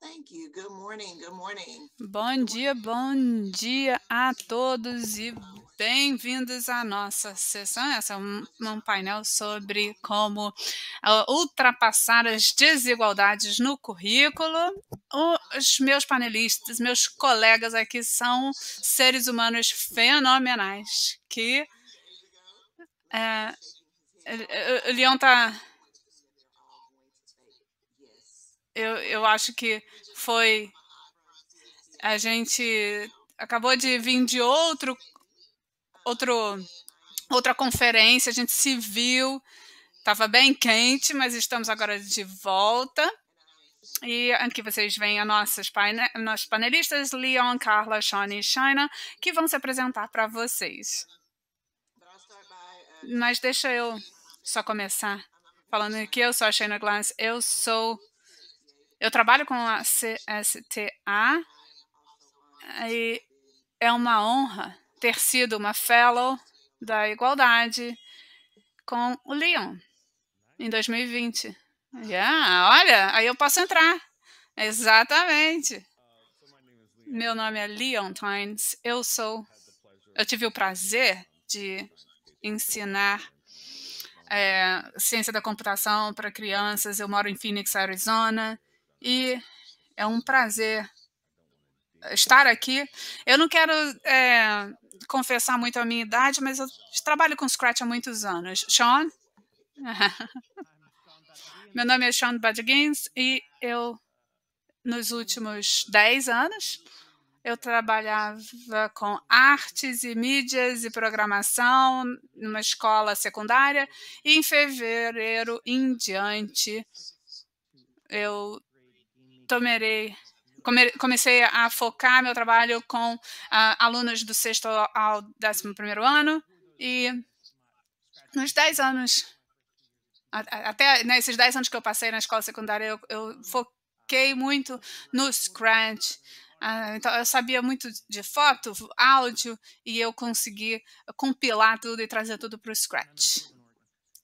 Thank you. Good morning. Good morning. Bom dia a todos e bem-vindos à nossa sessão. Essa é um painel sobre como ultrapassar as desigualdades no currículo. Os meus panelistas, meus colegas aqui são seres humanos fenomenais que é, o Leon tá. Eu acho que foi. A gente acabou de vir de outro outra conferência, a gente se viu, estava bem quente, mas estamos agora de volta. E aqui vocês veem nossos panelistas, Leon, Carla, Shawnee e Shaina, que vão se apresentar para vocês. Mas deixa eu só começar falando que eu sou a Shaina Glass, eu trabalho com a CSTA e é uma honra ter sido uma fellow da igualdade com o Leon em 2020. Olha, aí eu posso entrar. Exatamente. Meu nome é Leon Tynes. Eu tive o prazer de ensinar ciência da computação para crianças. Eu moro em Phoenix, Arizona, e é um prazer estar aqui. Eu não quero confessar muito a minha idade, mas eu trabalho com Scratch há muitos anos. Sean? Meu nome é Sean Badgins e nos últimos 10 anos, eu trabalhava com artes e mídias e programação numa escola secundária e em fevereiro em diante eu comecei a focar meu trabalho com alunos do 6º ao 11º ano e nos 10 anos, até nesses 10 anos que eu passei na escola secundária, eu foquei muito no Scratch. Então, eu sabia muito de foto, áudio, e eu consegui compilar tudo e trazer tudo para o Scratch.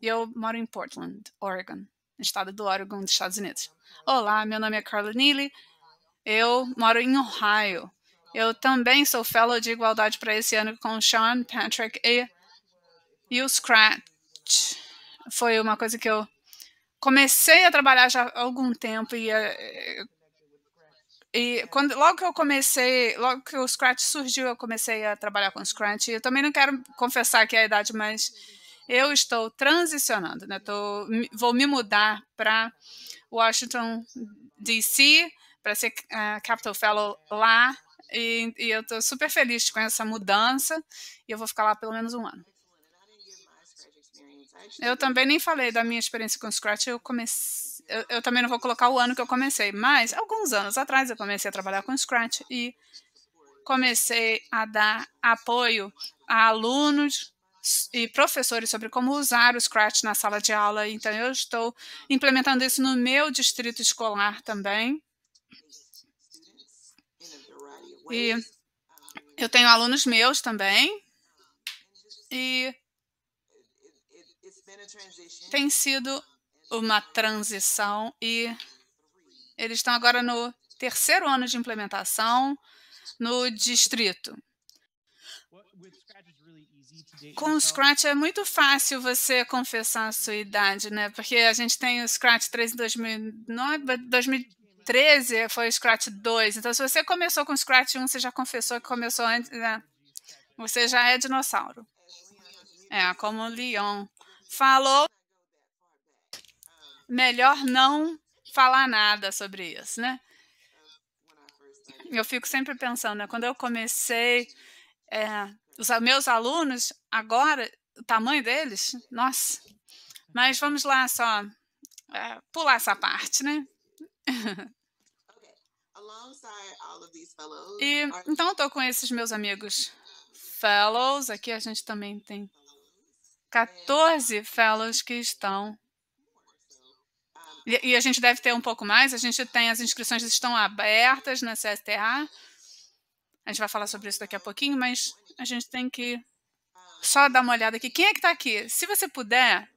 E eu moro em Portland, Oregon, no estado do Oregon, dos Estados Unidos. Olá, meu nome é Carla Neely, eu moro em Ohio. Eu também sou fellow de igualdade para esse ano com o Sean, Patrick e o Scratch. Foi uma coisa que eu comecei a trabalhar já há algum tempo logo que o Scratch surgiu, eu comecei a trabalhar com Scratch. Eu também não quero confessar que é a idade, mas eu estou transicionando, né? Vou me mudar para Washington, D.C., para ser Capital Fellow lá. E eu estou super feliz com essa mudança. E eu vou ficar lá pelo menos um ano. Eu também nem falei da minha experiência com Scratch. Eu também não vou colocar o ano que eu comecei, mas alguns anos atrás eu comecei a trabalhar com Scratch e comecei a dar apoio a alunos e professores sobre como usar o Scratch na sala de aula. Então, eu estou implementando isso no meu distrito escolar também. E eu tenho alunos meus também. E tem sido uma transição e eles estão agora no 3º ano de implementação no distrito. Com o Scratch é muito fácil você confessar a sua idade, né? Porque a gente tem o Scratch 3 em 2009, 2013 foi o Scratch 2. Então, se você começou com o Scratch 1, você já confessou que começou antes, né? Você já é dinossauro. Como o Leon falou, melhor não falar nada sobre isso, né? Eu fico sempre pensando, né? Quando eu comecei, os meus alunos, agora, o tamanho deles, nossa. Mas vamos lá só pular essa parte, né? E então eu estou com esses meus amigos fellows. Aqui a gente também tem 14 fellows que estão. E a gente deve ter um pouco mais. A gente tem as inscrições estão abertas na CSTA. A gente vai falar sobre isso daqui a pouquinho, mas a gente tem que só dar uma olhada aqui. Quem é que está aqui? Se você puder,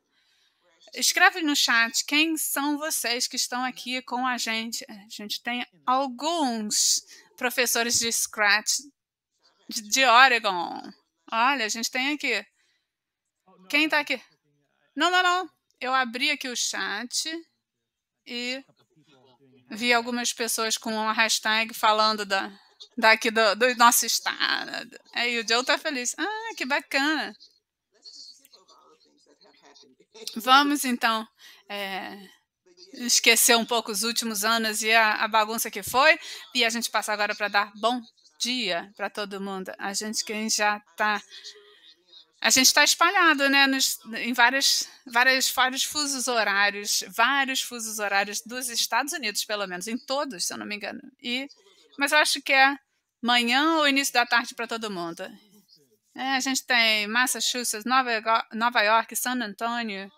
Escreve no chat quem são vocês que estão aqui com a gente. A gente tem alguns professores de Scratch de Oregon. Olha, a gente tem aqui. Quem está aqui? Não, não, não. Eu abri aqui o chat e vi algumas pessoas com uma hashtag falando daqui do nosso estado. Aí o Joe tá feliz. Ah, que bacana. Vamos, então, esquecer um pouco os últimos anos e a bagunça que foi. E a gente passa agora para dar bom dia para todo mundo. A gente está espalhado, né, em vários fusos horários, dos Estados Unidos, pelo menos, em todos, se eu não me engano. Mas eu acho que é manhã ou início da tarde para todo mundo. A gente tem Massachusetts, Nova York, San Antonio,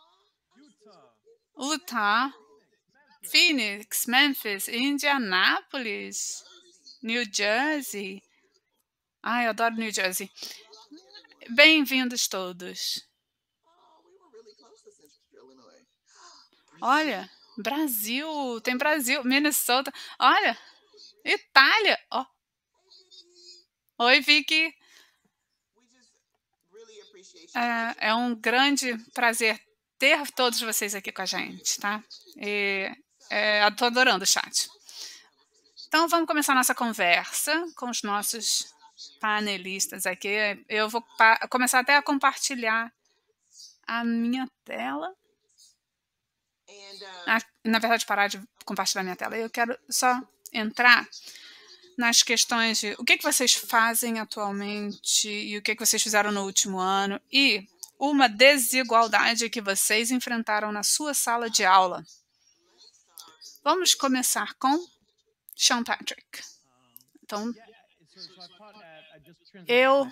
Utah, Phoenix, Memphis, Indianápolis, New Jersey. Ai, eu adoro New Jersey. Bem-vindos todos. Olha, Brasil, tem Brasil, Minnesota. Olha, Itália. Oh. Oi, Vicky. É um grande prazer ter todos vocês aqui com a gente, tá? Estou adorando o chat. Então, vamos começar nossa conversa com os nossos panelistas aqui. Eu vou começar até a compartilhar a minha tela. Na verdade, parar de compartilhar a minha tela. Eu quero só entrar nas questões de o que vocês fazem atualmente e o que vocês fizeram no último ano e uma desigualdade que vocês enfrentaram na sua sala de aula. Vamos começar com Sean Patrick. Então, eu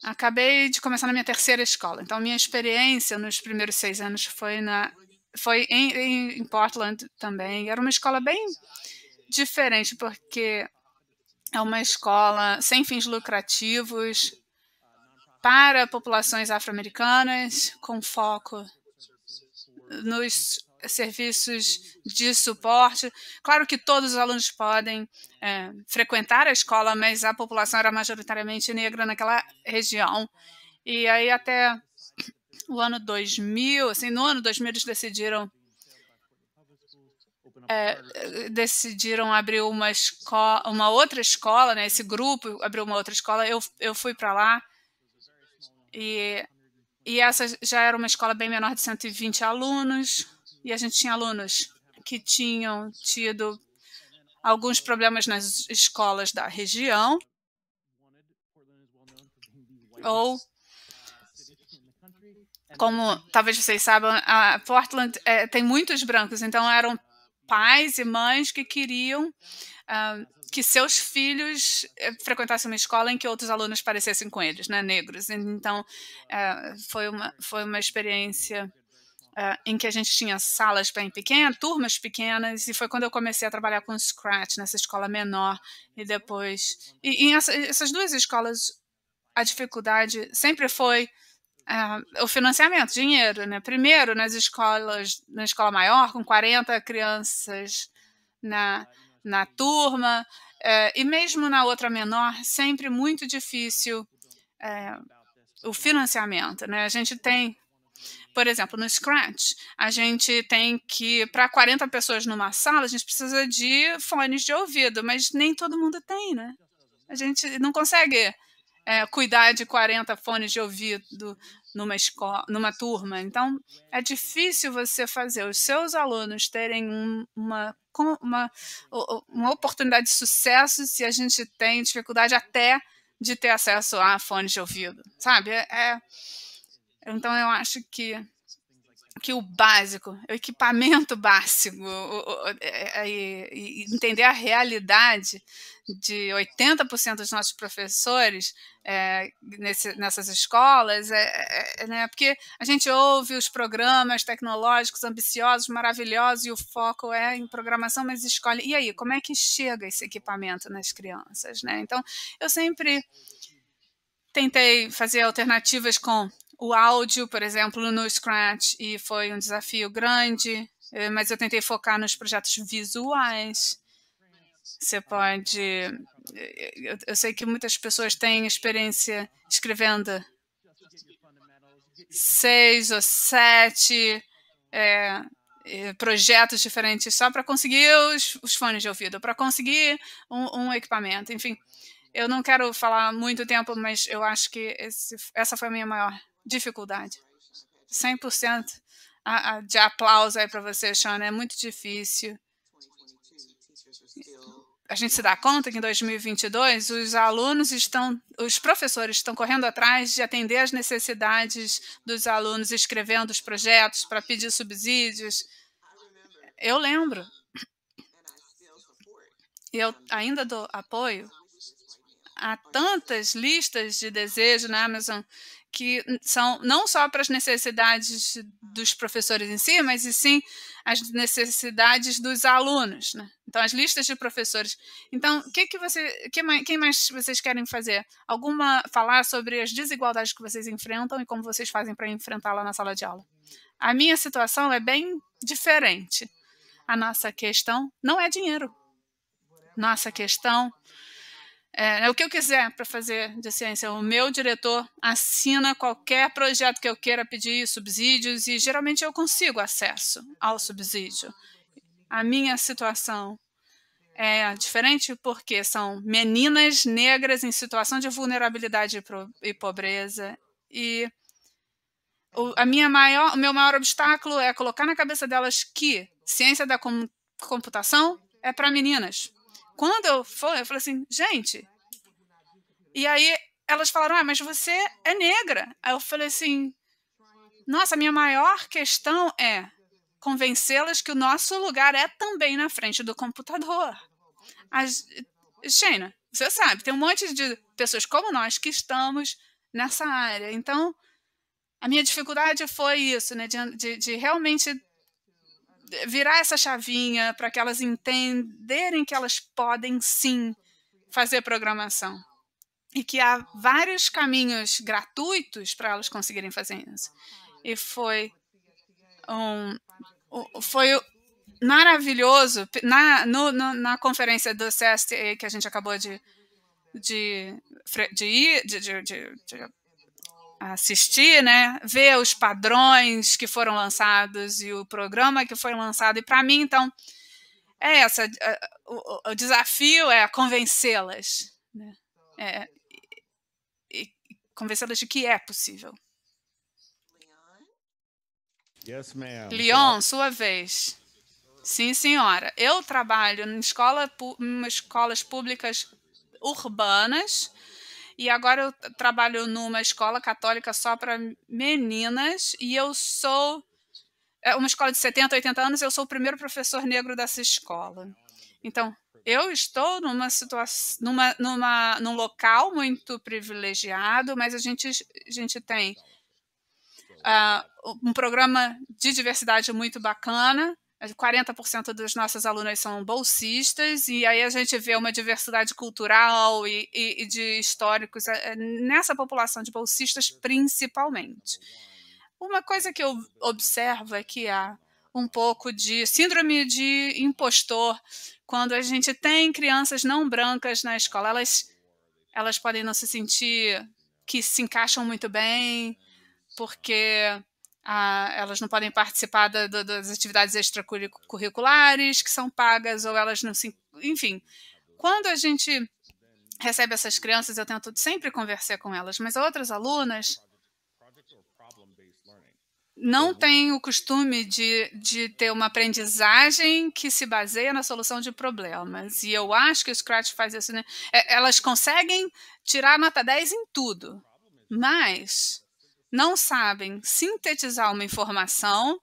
acabei de começar na minha terceira escola. Então, minha experiência nos primeiros 6 anos foi em Portland também. Era uma escola bem diferente, porque é uma escola sem fins lucrativos para populações afro-americanas, com foco nos serviços de suporte. Claro que todos os alunos podem frequentar a escola, mas a população era majoritariamente negra naquela região. E aí até o ano 2000, assim, no ano 2000 eles decidiram abrir uma outra escola, né? Esse grupo abriu uma outra escola. Eu fui para lá e essa já era uma escola bem menor, de 120 alunos, e a gente tinha alunos que tinham tido alguns problemas nas escolas da região, ou, como talvez vocês saibam, a Portland tem muitos brancos, então eram pais e mães que queriam que seus filhos frequentassem uma escola em que outros alunos parecessem com eles, né, negros. Então, foi uma experiência em que a gente tinha salas bem pequenas, turmas pequenas, e foi quando eu comecei a trabalhar com Scratch nessa escola menor. E depois... E essas duas escolas, a dificuldade sempre foi o financiamento, dinheiro, né? Primeiro, na escola maior, com 40 crianças na turma, e mesmo na outra menor, sempre muito difícil o financiamento, né? A gente tem, por exemplo, no Scratch, a gente tem que, para 40 pessoas numa sala, a gente precisa de fones de ouvido, mas nem todo mundo tem, né? A gente não consegue cuidar de 40 fones de ouvido numa turma. Então, é difícil você fazer os seus alunos terem uma oportunidade de sucesso se a gente tem dificuldade até de ter acesso a fones de ouvido, sabe? Então, eu acho que o básico, o equipamento básico, e entender a realidade de 80% dos nossos professores nessas escolas, né, porque a gente ouve os programas tecnológicos ambiciosos, maravilhosos, e o foco é em programação, mas escolhe. E aí, como é que chega esse equipamento nas crianças, né? Então, eu sempre tentei fazer alternativas com o áudio, por exemplo, no Scratch, e foi um desafio grande, mas eu tentei focar nos projetos visuais. Você pode... Eu sei que muitas pessoas têm experiência escrevendo 6 ou 7 projetos diferentes só para conseguir os fones de ouvido, para conseguir um equipamento. Enfim, eu não quero falar muito tempo, mas eu acho que essa foi a minha maior dificuldade. 100% de aplauso aí para você, Shana. É muito difícil. A gente se dá conta que em 2022 os professores estão correndo atrás de atender às necessidades dos alunos, escrevendo os projetos para pedir subsídios. Eu lembro. E eu ainda dou apoio a tantas listas de desejo na Amazon que são não só para as necessidades dos professores em si, mas e sim as necessidades dos alunos, né? Então, as listas de professores. Então, quem mais vocês querem fazer? Falar sobre as desigualdades que vocês enfrentam e como vocês fazem para enfrentá-la na sala de aula? A minha situação é bem diferente. A nossa questão não é dinheiro. Nossa questão é o que eu quiser para fazer de ciência. O meu diretor assina qualquer projeto que eu queira pedir subsídios e geralmente eu consigo acesso ao subsídio. A minha situação é diferente porque são meninas negras em situação de vulnerabilidade e pobreza e o meu maior obstáculo é colocar na cabeça delas que ciência da computação é para meninas. Quando eu falei assim, gente... E aí elas falaram, mas você é negra. Aí eu falei assim, nossa, a minha maior questão é convencê-las que o nosso lugar é também na frente do computador. Shana, você sabe, tem um monte de pessoas como nós que estamos nessa área. Então, a minha dificuldade foi isso, né, de realmente virar essa chavinha para que elas entenderem que elas podem sim fazer programação. E que há vários caminhos gratuitos para elas conseguirem fazer isso. E foi maravilhoso na conferência do CSTA que a gente acabou de assistir, né? Ver os padrões que foram lançados e o programa que foi lançado. E para mim, então, o desafio é convencê-las, né? Convencê-las de que é possível. Yes, ma'am. Leon, sua vez. Sim, senhora. Eu trabalho em escolas públicas urbanas e agora eu trabalho numa escola católica só para meninas e eu sou uma escola de 70, 80 anos e eu sou o primeiro professor negro dessa escola. Então, eu estou num local muito privilegiado, mas a gente tem um programa de diversidade muito bacana. 40% dos nossos alunos são bolsistas, e aí a gente vê uma diversidade cultural e de históricos nessa população de bolsistas, principalmente. Uma coisa que eu observo é que há um pouco de síndrome de impostor quando a gente tem crianças não brancas na escola. Elas podem não se sentir que se encaixam muito bem, porque elas não podem participar das atividades extracurriculares que são pagas, ou elas não se... Enfim, quando a gente recebe essas crianças, eu tento sempre conversar com elas, mas outras alunas não têm o costume de ter uma aprendizagem que se baseia na solução de problemas. E eu acho que o Scratch faz isso, né? Elas conseguem tirar nota 10 em tudo, mas não sabem sintetizar uma informação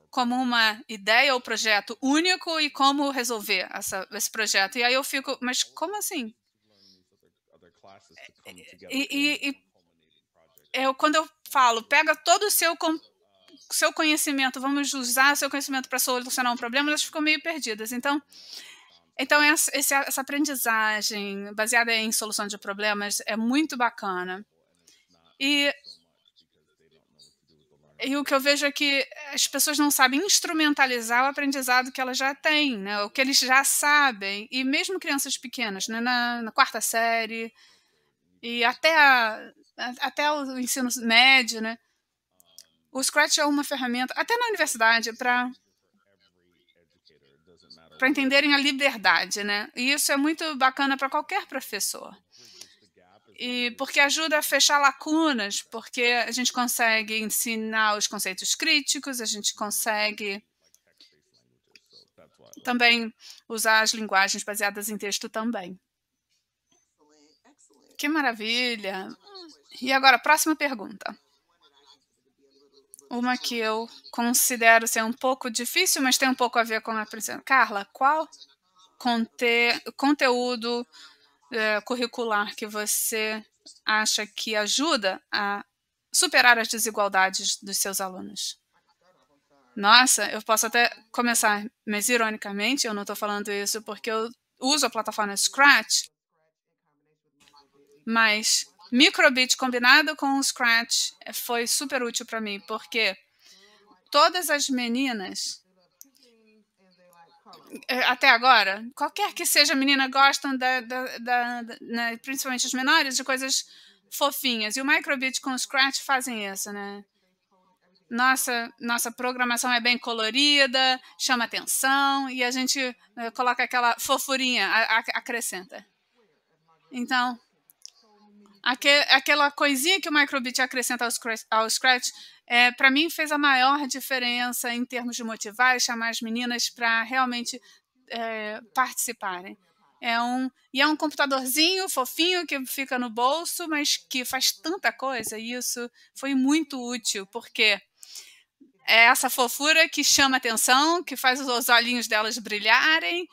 como uma ideia ou projeto único e como resolver esse projeto. E aí eu fico, mas como assim? Quando eu falo, pega todo o seu conhecimento, vamos usar o seu conhecimento para solucionar um problema, elas ficam meio perdidas. Então essa aprendizagem baseada em solução de problemas é muito bacana. E o que eu vejo é que as pessoas não sabem instrumentalizar o aprendizado que elas já têm, né? O que eles já sabem. E mesmo crianças pequenas, né? Na quarta série e até o ensino médio, né? O Scratch é uma ferramenta, até na universidade, para entenderem a liberdade, né? E isso é muito bacana para qualquer professor. E porque ajuda a fechar lacunas, porque a gente consegue ensinar os conceitos críticos, a gente consegue também usar as linguagens baseadas em texto também. Que maravilha! E agora, próxima pergunta. Uma que eu considero ser um pouco difícil, mas tem um pouco a ver com a aprendizagem. Carla, qual conteúdo curricular que você acha que ajuda a superar as desigualdades dos seus alunos? Nossa, eu posso até começar, mas ironicamente, eu não estou falando isso porque eu uso a plataforma Scratch, mas Microbit combinado com o Scratch foi super útil para mim, porque todas as meninas, até agora, qualquer que seja menina, gostam, né, principalmente os menores, de coisas fofinhas. E o Microbit com o Scratch fazem isso, né? Nossa programação é bem colorida, chama atenção e a gente coloca aquela fofurinha, acrescenta. Então, aquela coisinha que o Microbit acrescenta ao Scratch, para mim fez a maior diferença em termos de motivar e chamar as meninas para realmente participarem. É um computadorzinho fofinho que fica no bolso, mas que faz tanta coisa, e isso foi muito útil, porque é essa fofura que chama atenção, que faz os olhinhos delas brilharem,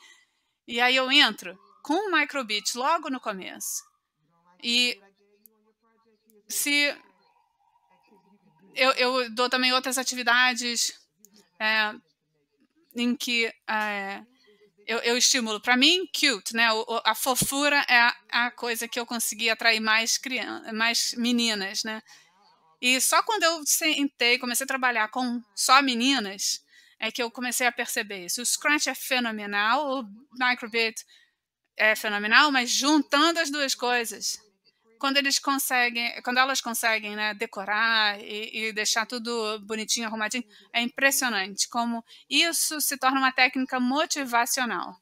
e aí eu entro com o Microbit logo no começo. E se eu dou também outras atividades em que eu estimulo. Para mim, cute, né? A fofura é a coisa que eu consegui atrair mais meninas, né? E só quando eu comecei a trabalhar com só meninas, é que eu comecei a perceber isso. O Scratch é fenomenal, o Microbit é fenomenal, mas juntando as duas coisas, quando elas conseguem, né, decorar e deixar tudo bonitinho, arrumadinho, é impressionante como isso se torna uma técnica motivacional.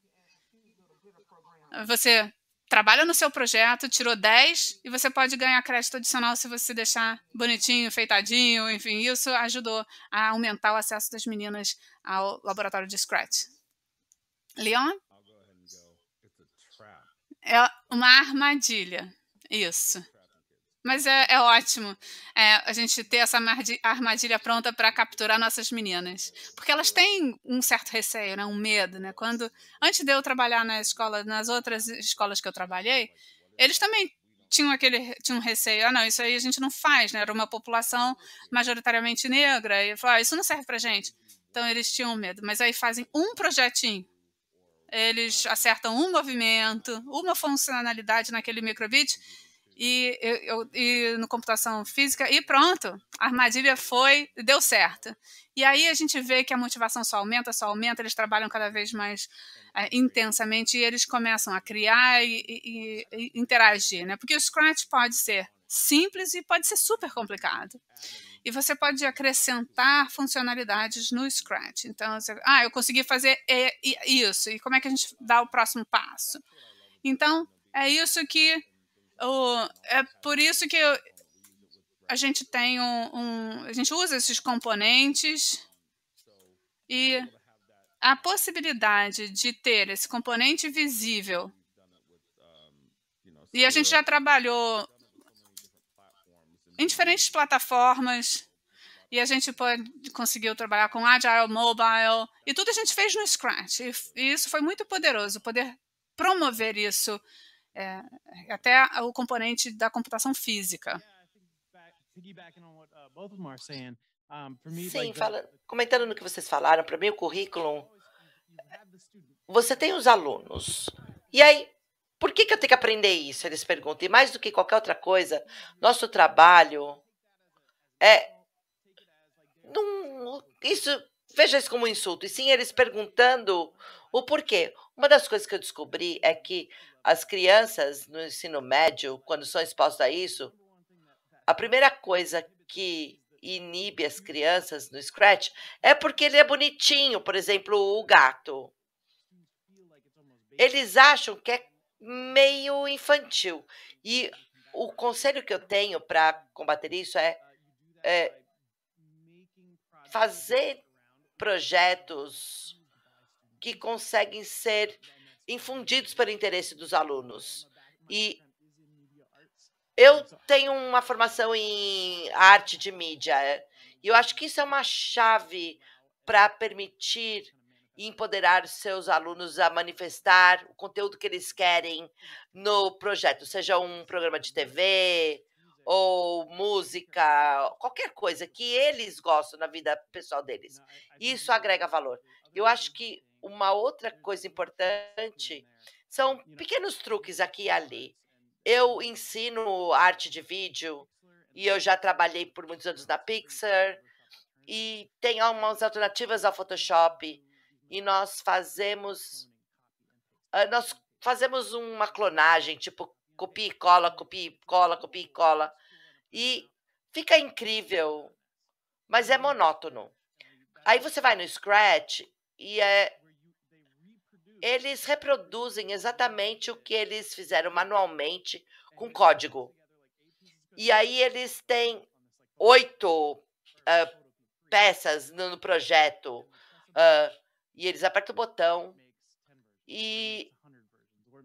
Você trabalha no seu projeto, tirou 10 e você pode ganhar crédito adicional se você deixar bonitinho, feitadinho, enfim, isso ajudou a aumentar o acesso das meninas ao laboratório de Scratch. Leon? É uma armadilha, isso. Mas é ótimo a gente ter essa armadilha pronta para capturar nossas meninas. Porque elas têm um certo receio, né? Um medo. Né? Antes de eu trabalhar nas outras escolas que eu trabalhei, eles também tinham um receio. Ah, não, isso aí a gente não faz. Né? Era uma população majoritariamente negra. E eu falava, isso não serve para gente. Então eles tinham medo. Mas aí fazem um projetinho. Eles acertam um movimento, uma funcionalidade naquele microbit e no computação física, e pronto, a armadilha deu certo. E aí a gente vê que a motivação só aumenta, eles trabalham cada vez mais intensamente e eles começam a criar e interagir, né? Porque o Scratch pode ser simples e pode ser super complicado. E você pode acrescentar funcionalidades no Scratch. Então, eu consegui fazer isso. E como é que a gente dá o próximo passo? Então, é isso que é por isso que a gente tem a gente usa esses componentes e a possibilidade de ter esse componente visível. E a gente já trabalhou em diferentes plataformas e a gente conseguiu trabalhar com Agile Mobile e tudo a gente fez no Scratch. E isso foi muito poderoso, poder promover isso até o componente da computação física. Sim, comentando no que vocês falaram, para mim o currículo, você tem os alunos, e aí por que eu tenho que aprender isso? Eles perguntam. E mais do que qualquer outra coisa, nosso trabalho é... Veja isso como um insulto. E sim, eles perguntando o porquê. Uma das coisas que eu descobri é que as crianças no ensino médio, quando são expostas a isso, a primeira coisa que inibe as crianças no Scratch é porque ele é bonitinho, por exemplo, o gato. Eles acham que é meio infantil. E o conselho que eu tenho para combater isso é fazer projetos que conseguem ser infundidos pelo interesse dos alunos. E eu tenho uma formação em arte de mídia, e eu acho que isso é uma chave para permitir e empoderar seus alunos a manifestar o conteúdo que eles querem no projeto, seja um programa de TV ou música, qualquer coisa que eles gostam na vida pessoal deles. Isso agrega valor. Eu acho que uma outra coisa importante são pequenos truques aqui e ali. Eu ensino arte de vídeo e eu já trabalhei por muitos anos na Pixar e tem algumas alternativas ao Photoshop e nós fazemos uma clonagem, tipo copia e cola, copia e cola, copia e cola, e fica incrível, mas é monótono. Aí você vai no Scratch e eles reproduzem exatamente o que eles fizeram manualmente com código. E aí eles têm 8 peças no projeto. E eles apertam o botão e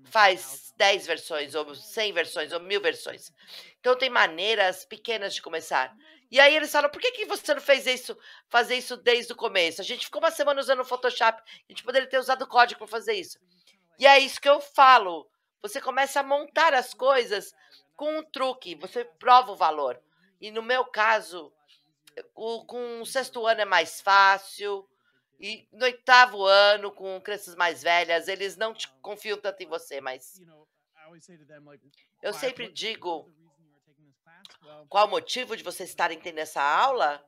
faz 10 versões, ou 100 versões, ou 1000 versões. Então tem maneiras pequenas de começar. E aí eles falam, por que você não fez isso, fazer isso desde o começo? A gente ficou uma semana usando o Photoshop, a gente poderia ter usado o código para fazer isso. E é isso que eu falo. Você começa a montar as coisas com um truque, você prova o valor. E no meu caso, com o 6º ano é mais fácil, e no 8º ano, com crianças mais velhas, eles não confiam tanto em você, mas eu sempre digo, qual o motivo de vocês estarem tendo essa aula?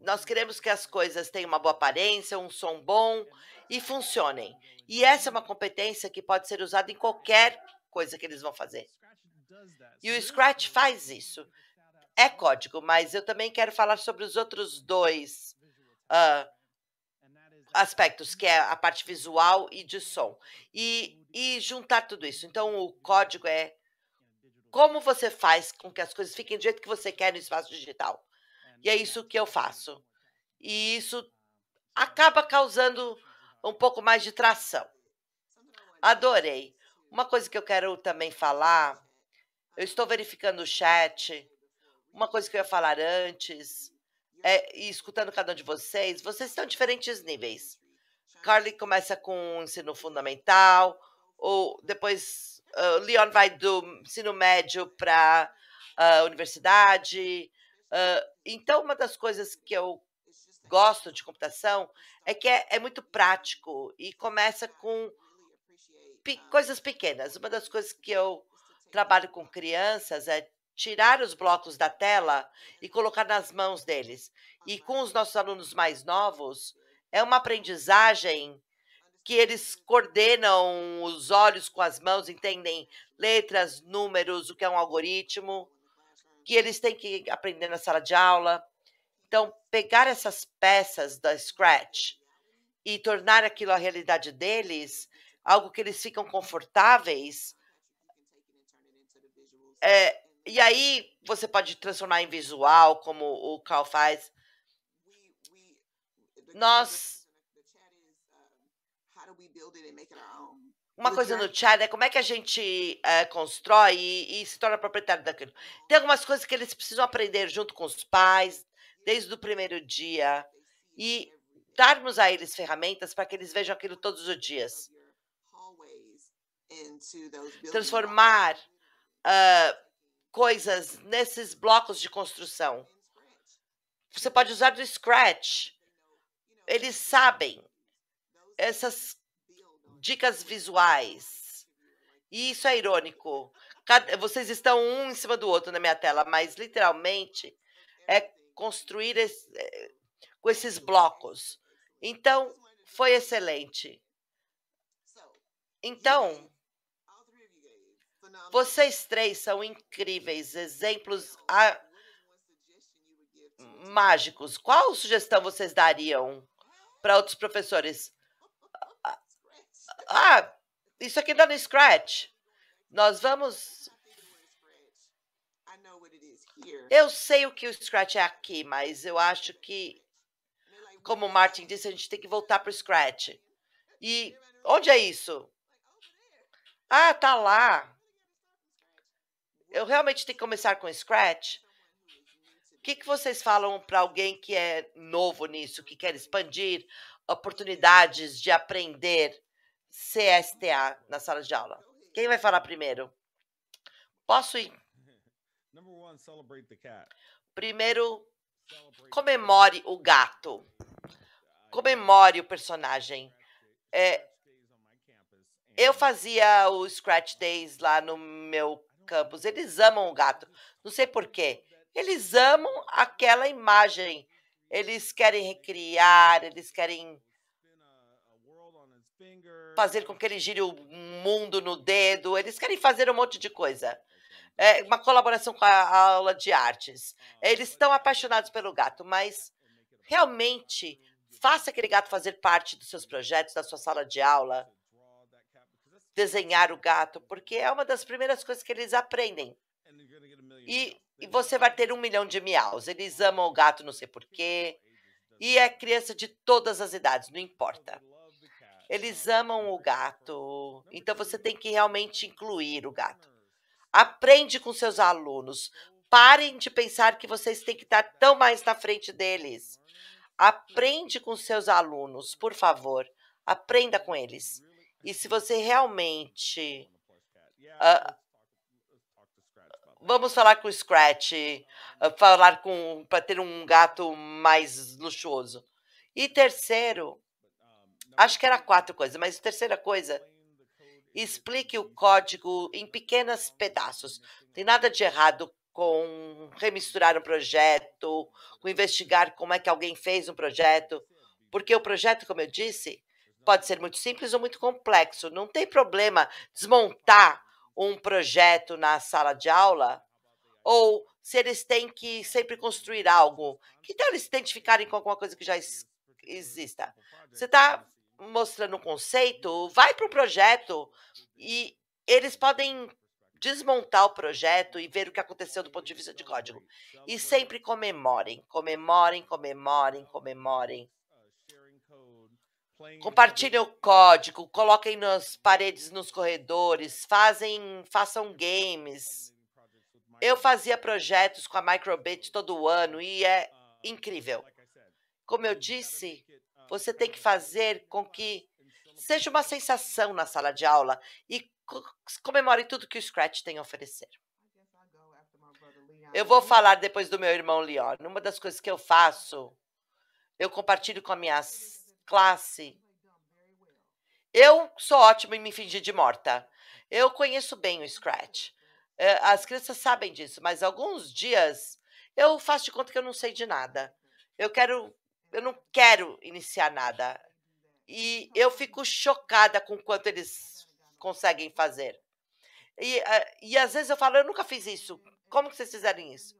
Nós queremos que as coisas tenham uma boa aparência, um som bom e funcionem. E essa é uma competência que pode ser usada em qualquer coisa que eles vão fazer. E o Scratch faz isso. É código, mas eu também quero falar sobre os outros 2 aspectos, que é a parte visual e de som. E juntar tudo isso. Então, o código é como você faz com que as coisas fiquem do jeito que você quer no espaço digital. E é isso que eu faço. E isso acaba causando um pouco mais de tração. Adorei. Uma coisa que eu quero também falar, eu estou verificando o chat, uma coisa que eu ia falar antes, e escutando cada um de vocês estão em diferentes níveis. Carly começa com o ensino fundamental, ou depois Leon vai do ensino médio para a universidade. Então, uma das coisas que eu gosto de computação é que é muito prático e começa com coisas pequenas. Uma das coisas que eu trabalho com crianças é tirar os blocos da tela e colocar nas mãos deles. E com os nossos alunos mais novos, é uma aprendizagem que eles coordenam os olhos com as mãos, entendem letras, números, o que é um algoritmo, que eles têm que aprender na sala de aula. Então, pegar essas peças da Scratch e tornar aquilo a realidade deles, algo que eles ficam confortáveis, e aí você pode transformar em visual, como o Carl faz. Uma coisa no chat é como é que a gente constrói e se torna proprietário daquilo. Tem algumas coisas que eles precisam aprender junto com os pais, desde o primeiro dia, e darmos a eles ferramentas para que eles vejam aquilo todos os dias. Transformar coisas nesses blocos de construção. Você pode usar do Scratch. Eles sabem. Essas dicas visuais. E isso é irônico. Vocês estão um em cima do outro na minha tela, mas literalmente é construir com esses blocos. Então, foi excelente. Então, vocês três são incríveis, exemplos mágicos. Qual sugestão vocês dariam para outros professores? Isso aqui dá no Scratch. Nós vamos... Eu sei o que o Scratch é aqui, mas eu acho que, como o Martin disse, a gente tem que voltar para o Scratch. E onde é isso? Tá lá. Eu realmente tenho que começar com o Scratch? O que vocês falam para alguém que é novo nisso, que quer expandir oportunidades de aprender CSTA na sala de aula? Quem vai falar primeiro? Posso ir? Primeiro, comemore o gato. Comemore o personagem. Eu fazia o Scratch Days lá no meu campus. Eles amam o gato. Não sei por quê. Eles amam aquela imagem. Eles querem recriar, eles querem fazer com que ele gire o mundo no dedo. Eles querem fazer um monte de coisa. É uma colaboração com a aula de artes. Eles estão apaixonados pelo gato, mas realmente faça aquele gato fazer parte dos seus projetos, da sua sala de aula. Desenhar o gato, porque é uma das primeiras coisas que eles aprendem. E você vai ter 1 milhão de miaus. Eles amam o gato, não sei porquê. E é criança de todas as idades, não importa. Eles amam o gato. Então você tem que realmente incluir o gato. Aprende com seus alunos. Parem de pensar que vocês têm que estar tão mais na frente deles. Aprende com seus alunos, por favor. Aprenda com eles. E se você realmente... vamos falar com o Scratch, para ter um gato mais luxuoso. E terceiro, acho que era 4 coisas, mas a terceira coisa, explique o código em pequenos pedaços. Não tem nada de errado com remisturar um projeto, com investigar como é que alguém fez um projeto, porque o projeto, como eu disse, pode ser muito simples ou muito complexo. Não tem problema desmontar um projeto na sala de aula, ou se eles têm que sempre construir algo. Que tal eles se identificarem com alguma coisa que já exista? Você está mostrando um conceito, vai para o projeto e eles podem desmontar o projeto e ver o que aconteceu do ponto de vista de código. E sempre comemorem, comemorem, comemorem, comemorem. Compartilhem o código, coloquem nas paredes, nos corredores, façam games. Eu fazia projetos com a Microbit todo ano e é incrível. Como eu disse, você tem que fazer com que seja uma sensação na sala de aula e comemore tudo que o Scratch tem a oferecer. Eu vou falar depois do meu irmão Leon. Uma das coisas que eu faço, eu compartilho com a minha classe. Eu sou ótima em me fingir de morta. Eu conheço bem o Scratch. As crianças sabem disso, mas alguns dias eu faço de conta que eu não sei de nada. Eu não quero iniciar nada. E eu fico chocada com o quanto eles conseguem fazer. E às vezes eu falo, eu nunca fiz isso. Como que vocês fizeram isso?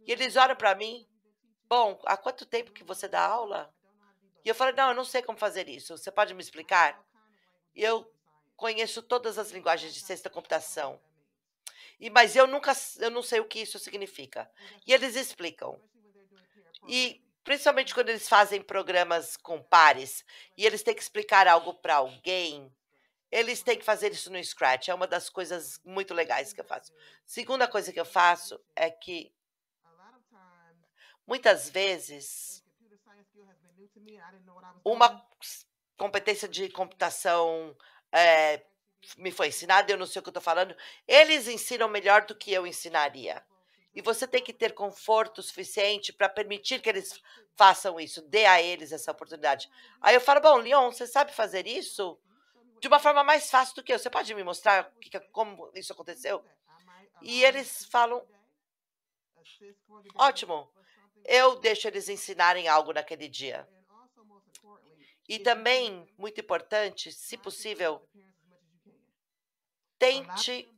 E eles olham para mim, bom, há quanto tempo que você dá aula? E eu falo, não, eu não sei como fazer isso. Você pode me explicar? E eu conheço todas as linguagens de ciência da computação. Mas eu não sei o que isso significa. E eles explicam. E principalmente quando eles fazem programas com pares e eles têm que explicar algo para alguém, eles têm que fazer isso no Scratch. É uma das coisas muito legais que eu faço. Segunda coisa que eu faço é que muitas vezes uma competência de computação me foi ensinada, eu não sei o que eu estou falando. Eles ensinam melhor do que eu ensinaria. E você tem que ter conforto suficiente para permitir que eles façam isso. Dê a eles essa oportunidade. Aí eu falo, bom, Leon, você sabe fazer isso? de uma forma mais fácil do que eu. Você pode me mostrar como isso aconteceu? E eles falam, ótimo, eu deixo eles ensinarem algo naquele dia. E também, muito importante, se possível, tente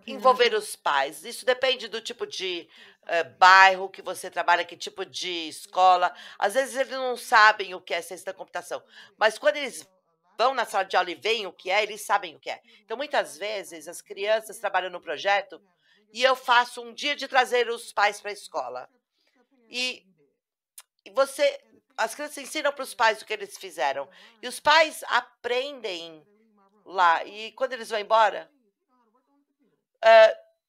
envolver os pais. Isso depende do tipo de bairro que você trabalha, que tipo de escola. Às vezes eles não sabem o que é ciência da computação, mas quando eles vão na sala de aula e veem o que é, eles sabem o que é. Então, muitas vezes, as crianças trabalham no projeto e eu faço um dia de trazer os pais para a escola. E as crianças ensinam para os pais o que eles fizeram. E os pais aprendem lá. E quando eles vão embora,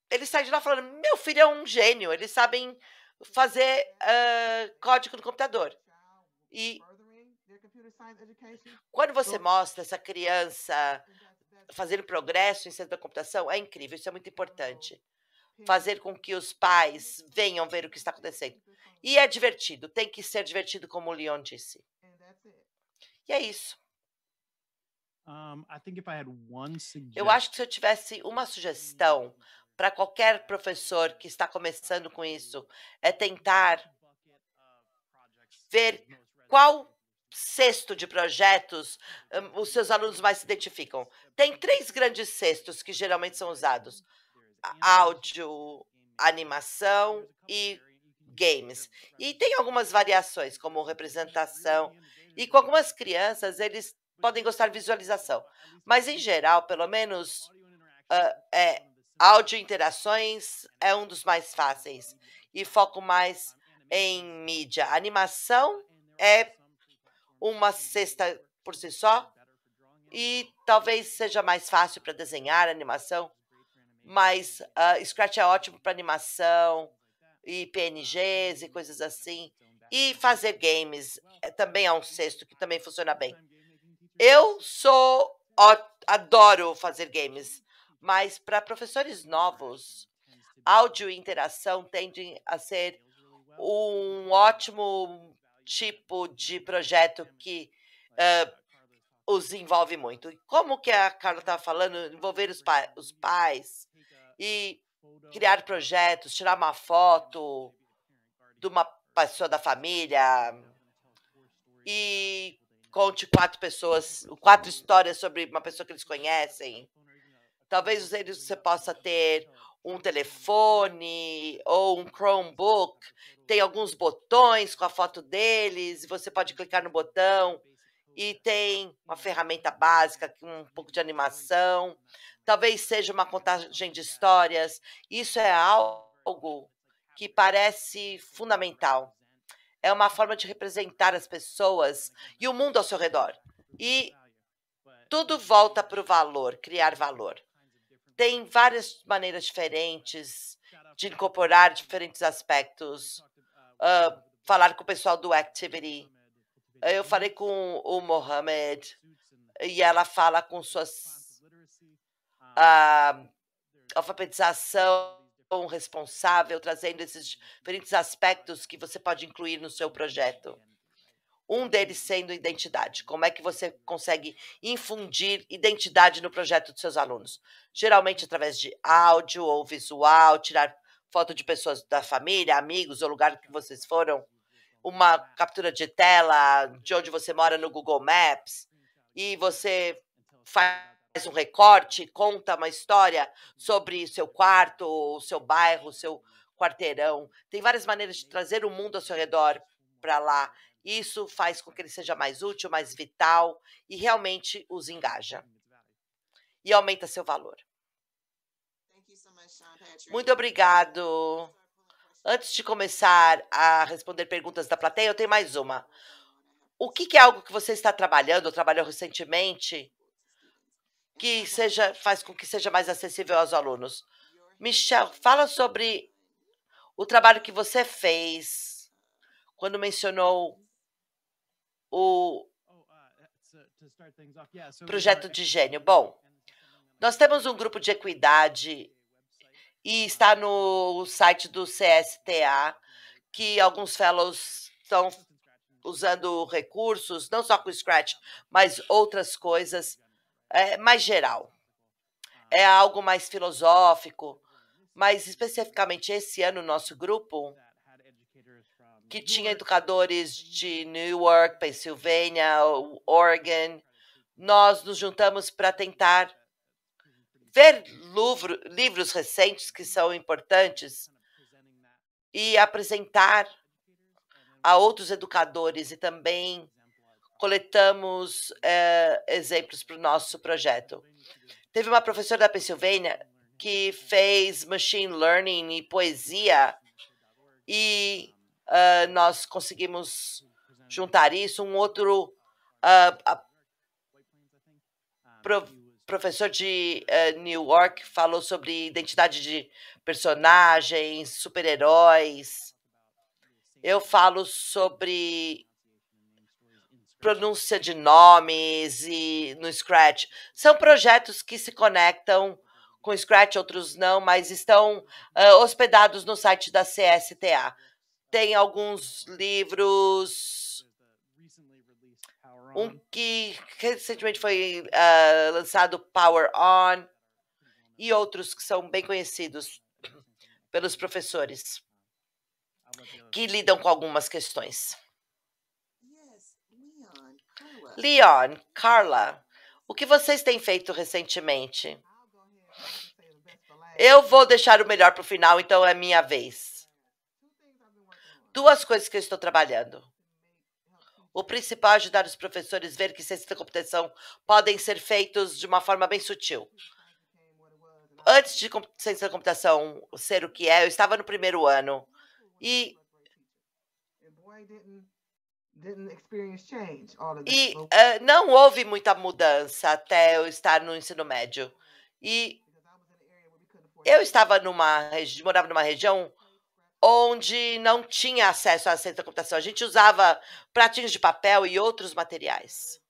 eles saem de lá falando, meu filho é um gênio, eles sabem fazer código no computador. E quando você mostra essa criança fazendo progresso em ciência da computação, é incrível, isso é muito importante. Fazer com que os pais venham ver o que está acontecendo. E é divertido, tem que ser divertido, como o Leon disse. E é isso. Eu acho que se eu tivesse uma sugestão para qualquer professor que está começando com isso, é tentar ver qual cesto de projetos os seus alunos mais se identificam. Tem 3 grandes cestos que geralmente são usados: áudio, animação e games. E tem algumas variações, como representação. E com algumas crianças, eles podem gostar de visualização. Mas, em geral, pelo menos, áudio e interações é um dos mais fáceis. E foco mais em mídia. A animação é uma cesta por si só. E talvez seja mais fácil para desenhar animação. Mas Scratch é ótimo para animação e PNGs e coisas assim. E fazer games também é um cesto que também funciona bem. Eu adoro fazer games, mas para professores novos, áudio e interação tendem a ser um ótimo tipo de projeto que os envolve muito. E como que a Carla estava falando, envolver os pais e criar projetos, tirar uma foto de uma pessoa da família e conte 4 histórias sobre uma pessoa que eles conhecem. Talvez você possa ter um telefone ou um Chromebook, tem alguns botões com a foto deles, e você pode clicar no botão, e tem uma ferramenta básica, um pouco de animação, talvez seja uma contagem de histórias. Isso é algo que parece fundamental. É uma forma de representar as pessoas e o mundo ao seu redor. E tudo volta para o valor, criar valor. Tem várias maneiras diferentes de incorporar diferentes aspectos. Falar com o pessoal do Activity. Eu falei com o Mohamed e ela fala com suas alfabetização responsável, trazendo esses diferentes aspectos que você pode incluir no seu projeto. Um deles sendo identidade. Como é que você consegue infundir identidade no projeto dos seus alunos? Geralmente através de áudio ou visual, tirar foto de pessoas da família, amigos, ou lugar que vocês foram, uma captura de tela de onde você mora no Google Maps, e você faz um recorte, conta uma história sobre seu quarto, o seu bairro, o seu quarteirão. Tem várias maneiras de trazer o mundo ao seu redor para lá. Isso faz com que ele seja mais útil, mais vital e realmente os engaja. E aumenta seu valor. Muito obrigado. Antes de começar a responder perguntas da plateia, eu tenho mais uma. O que é algo que você está trabalhando, ou trabalhou recentemente, que faz com que seja mais acessível aos alunos? Michelle, fala sobre o trabalho que você fez quando mencionou o projeto de gênio. Bom, nós temos um grupo de equidade e está no site do CSTA, que alguns fellows estão usando recursos, não só com Scratch, mas outras coisas, mais geral. É algo mais filosófico, mas especificamente esse ano, nosso grupo, que tinha educadores de Newark, Pensilvânia, Oregon, nós nos juntamos para tentar ver livros recentes que são importantes e apresentar a outros educadores, e também coletamos exemplos para o nosso projeto. Teve uma professora da Pensilvânia que fez machine learning e poesia, e nós conseguimos juntar isso. Um outro professor de Newark falou sobre identidade de personagens, super-heróis. Eu falo sobre pronúncia de nomes e no Scratch. São projetos que se conectam com Scratch, outros não, mas estão hospedados no site da CSTA. Tem alguns livros, um que recentemente foi lançado, Power On, e outros que são bem conhecidos pelos professores, que lidam com algumas questões. Leon, Carla, o que vocês têm feito recentemente? Eu vou deixar o melhor para o final, então é minha vez. 2 coisas que eu estou trabalhando. O principal é ajudar os professores a ver que ciência da computação podem ser feitos de uma forma bem sutil. Antes de ciência da computação ser o que é, eu estava no primeiro ano e não houve muita mudança até eu estar no ensino médio. E eu morava numa região onde não tinha acesso à ciência da computação. A gente usava pratinhos de papel e outros materiais.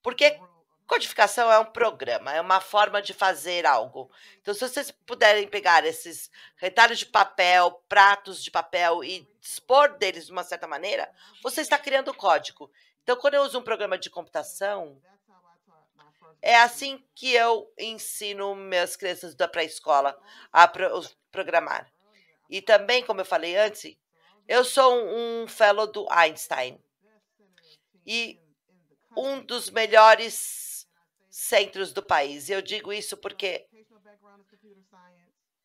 Porque codificação é um programa, é uma forma de fazer algo. Então, se vocês puderem pegar esses retalhos de papel, pratos de papel e dispor deles de uma certa maneira, você está criando código. Então, quando eu uso um programa de computação, é assim que eu ensino minhas crianças da pré-escola a programar. E também, como eu falei antes, eu sou um fellow do Einstein. E um dos melhores centros do país. Eu digo isso porque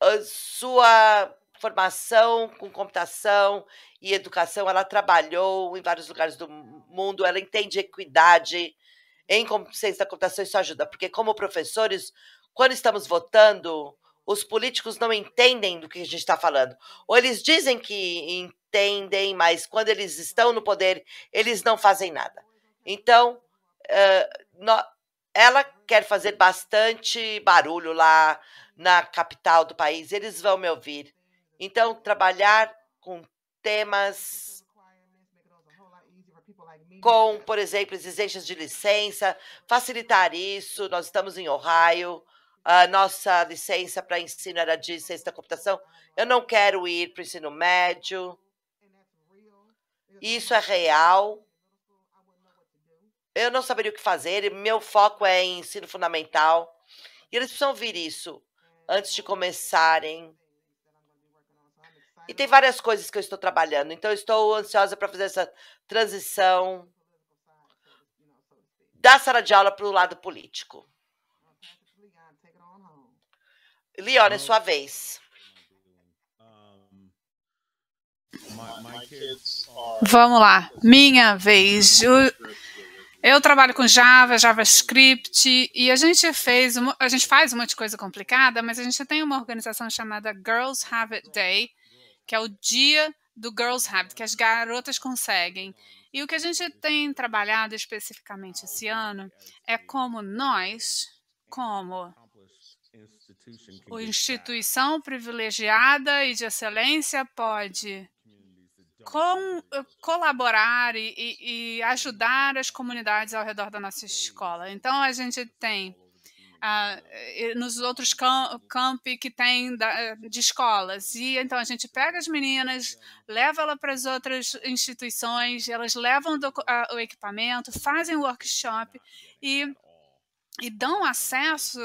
a sua formação com computação e educação, ela trabalhou em vários lugares do mundo, ela entende equidade em ciência da computação, isso ajuda, porque como professores, quando estamos votando, os políticos não entendem do que a gente está falando. Ou eles dizem que entendem, mas quando eles estão no poder, eles não fazem nada. Então, ela quer fazer bastante barulho lá na capital do país, eles vão me ouvir. Então, trabalhar com temas com, por exemplo, exigências de licença, facilitar isso. Nós estamos em Ohio, a nossa licença para ensino era de ciência da computação. Eu não quero ir para o ensino médio. Isso é real. Eu não saberia o que fazer. Meu foco é em ensino fundamental. E eles precisam ouvir isso antes de começarem. E tem várias coisas que eu estou trabalhando. Então, eu estou ansiosa para fazer essa transição da sala de aula para o lado político. Leon, é sua vez. Vamos lá, minha vez. Eu trabalho com Java, JavaScript, e a gente faz um monte de coisa complicada, mas a gente tem uma organização chamada Girls Have It Day, que é o dia do Girls Have It, que as garotas conseguem. E o que a gente tem trabalhado especificamente esse ano é como nós, como instituição privilegiada e de excelência, pode colaborar e ajudar as comunidades ao redor da nossa escola. Então, a gente tem nos outros campi que tem de escolas. E então a gente pega as meninas, leva ela para as outras instituições, elas levam o equipamento, fazem o workshop e dão acesso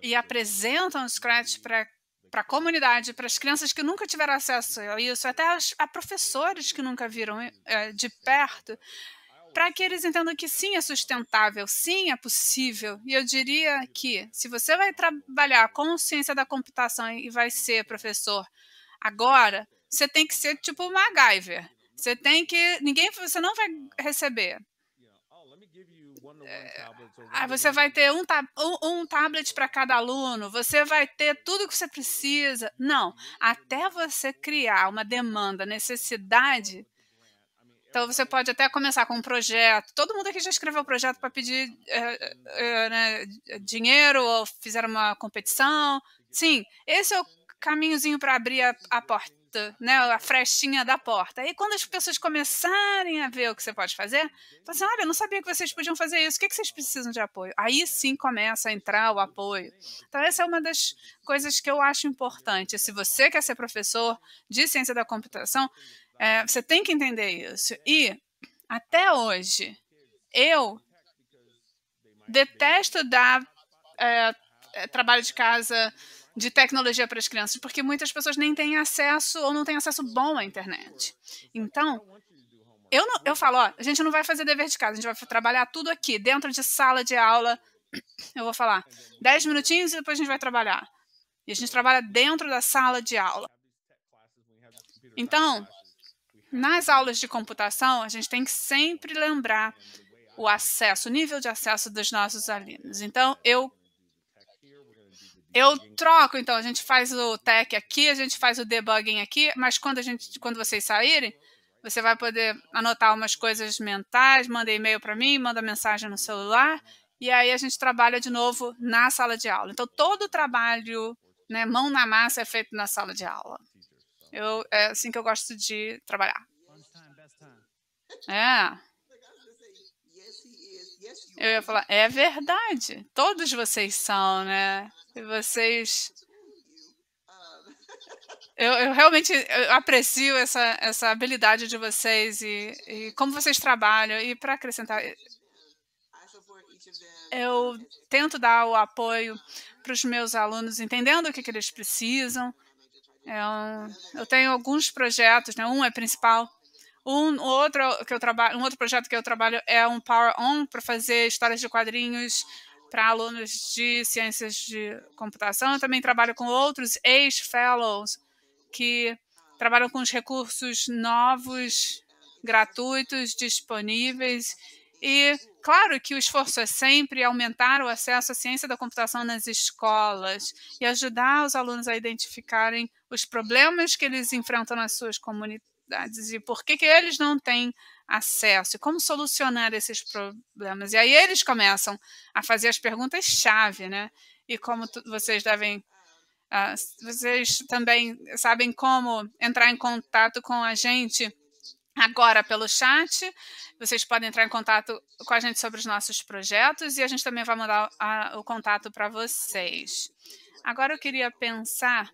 e apresentam o Scratch para a comunidade, para as crianças que nunca tiveram acesso a isso, até a professores que nunca viram de perto, para que eles entendam que sim, é sustentável, sim, é possível. E eu diria que, se você vai trabalhar com ciência da computação e vai ser professor agora, você tem que ser tipo o MacGyver. Você não vai receber. Você vai ter um tablet para cada aluno, você vai ter tudo que você precisa. Não, até você criar uma demanda, necessidade. Então, você pode até começar com um projeto. Todo mundo aqui já escreveu projeto para pedir né, dinheiro ou fizeram uma competição. Sim, esse é o caminhozinho para abrir a porta, né, a frestinha da porta. E quando as pessoas começarem a ver o que você pode fazer, falam assim, olha, eu não sabia que vocês podiam fazer isso. O que vocês precisam de apoio? Aí sim começa a entrar o apoio. Então, essa é uma das coisas que eu acho importante. Se você quer ser professor de ciência da computação, você tem que entender isso. E, até hoje, eu detesto dar trabalho de casa de tecnologia para as crianças, porque muitas pessoas nem têm acesso ou não têm acesso bom à internet. Então, eu falo, ó, a gente não vai fazer dever de casa, a gente vai trabalhar tudo aqui, dentro de sala de aula. Eu vou falar 10 minutinhos e depois a gente vai trabalhar. E a gente trabalha dentro da sala de aula. Então, nas aulas de computação, a gente tem que sempre lembrar o acesso, o nível de acesso dos nossos alunos. Então, eu troco, então, a gente faz o tech aqui, a gente faz o debugging aqui, mas quando vocês saírem, você vai poder anotar umas coisas mentais, manda e-mail para mim, manda mensagem no celular, e aí a gente trabalha de novo na sala de aula. Então, todo o trabalho, né, mão na massa, é feito na sala de aula. É assim que eu gosto de trabalhar. Eu ia falar, é verdade. Todos vocês são, né? E vocês... Eu realmente aprecio essa habilidade de vocês e como vocês trabalham. E para acrescentar, eu tento dar o apoio para os meus alunos, entendendo o que eles precisam. Eu tenho alguns projetos, né? Um é principal. Um outro projeto que eu trabalho é um Power On para fazer histórias de quadrinhos para alunos de ciências de computação. Eu também trabalho com outros ex-fellows que trabalham com os recursos novos, gratuitos, disponíveis. E, claro, que o esforço é sempre aumentar o acesso à ciência da computação nas escolas e ajudar os alunos a identificarem os problemas que eles enfrentam nas suas comunidades e por que eles não têm acesso e como solucionar esses problemas. E aí eles começam a fazer as perguntas-chave, né? E como vocês devem... vocês também sabem como entrar em contato com a gente agora pelo chat. Vocês podem entrar em contato com a gente sobre os nossos projetos e a gente também vai mandar o contato para vocês. Agora eu queria pensar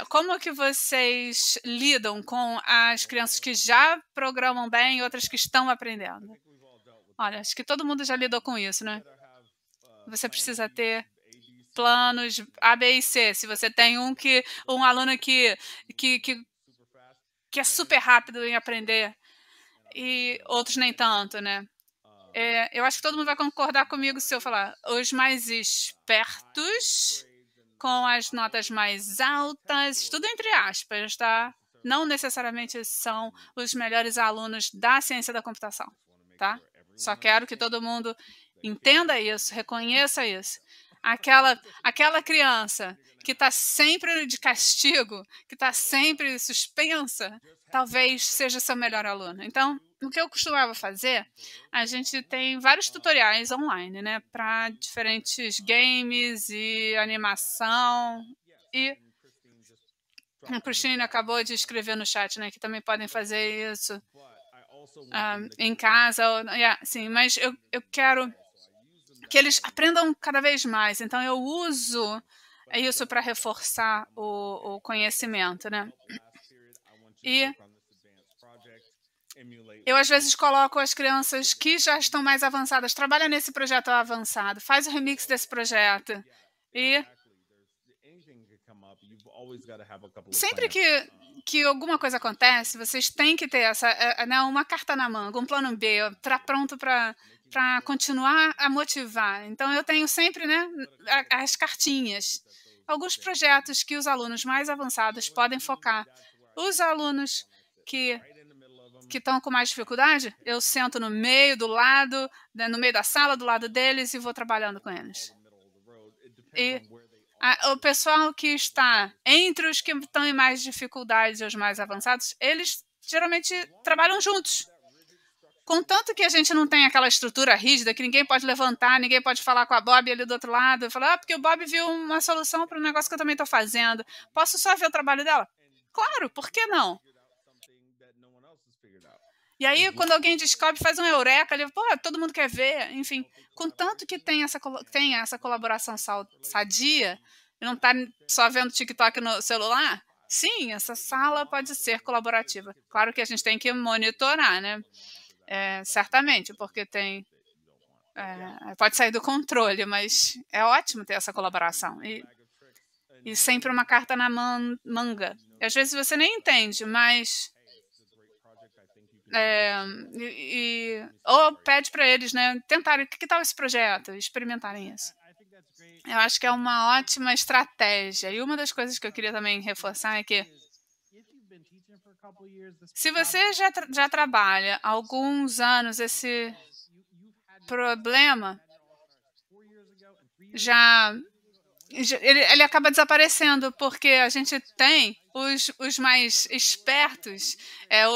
como que vocês lidam com as crianças que já programam bem e outras que estão aprendendo. Olha, acho que todo mundo já lidou com isso, né? Você precisa ter planos A, B e C. Se você tem um aluno que é super rápido em aprender e outros nem tanto, né? Eu acho que todo mundo vai concordar comigo se eu falar os mais espertos com as notas mais altas, tudo entre aspas, tá? Não necessariamente são os melhores alunos da ciência da computação, tá? Só quero que todo mundo entenda isso, reconheça isso. Aquela criança que está sempre de castigo, que está sempre suspensa, talvez seja seu melhor aluno. Então, o que eu costumava fazer, a gente tem vários tutoriais online, né, para diferentes games e animação. E a Christine acabou de escrever no chat, né, que também podem fazer isso em casa. Sim, mas eu quero que eles aprendam cada vez mais. Então, eu uso isso para reforçar o conhecimento, né? E eu, às vezes, coloco as crianças que já estão mais avançadas, trabalha nesse projeto avançado, faz o remix desse projeto. E sempre que alguma coisa acontece, vocês têm que ter né, uma carta na manga, um plano B, pronto para continuar a motivar. Então, eu tenho sempre, né, as cartinhas. Alguns projetos que os alunos mais avançados podem focar. Os alunos que estão com mais dificuldade, eu sento no meio, do lado, né, no meio da sala, do lado deles, e vou trabalhando com eles. E o pessoal que está entre os que estão em mais dificuldades e os mais avançados, eles geralmente trabalham juntos. Contanto que a gente não tem aquela estrutura rígida, que ninguém pode levantar, ninguém pode falar com a Bob ali do outro lado, e falar, porque o Bob viu uma solução para um negócio que eu também estou fazendo. Posso só ver o trabalho dela? Claro, por que não? E aí, quando alguém descobre, faz um eureka, ele, pô, todo mundo quer ver, enfim. Contanto que tem essa colaboração sadia, e não está só vendo TikTok no celular, sim, essa sala pode ser colaborativa. Claro que a gente tem que monitorar, né? Certamente, porque pode sair do controle, mas é ótimo ter essa colaboração. E sempre uma carta na manga. E às vezes você nem entende, mas ou pede para eles, né, tentarem, que tal esse projeto, experimentarem isso. Eu acho que é uma ótima estratégia. E uma das coisas que eu queria também reforçar é que se você já trabalha há alguns anos esse problema, ele acaba desaparecendo, porque a gente tem os mais espertos,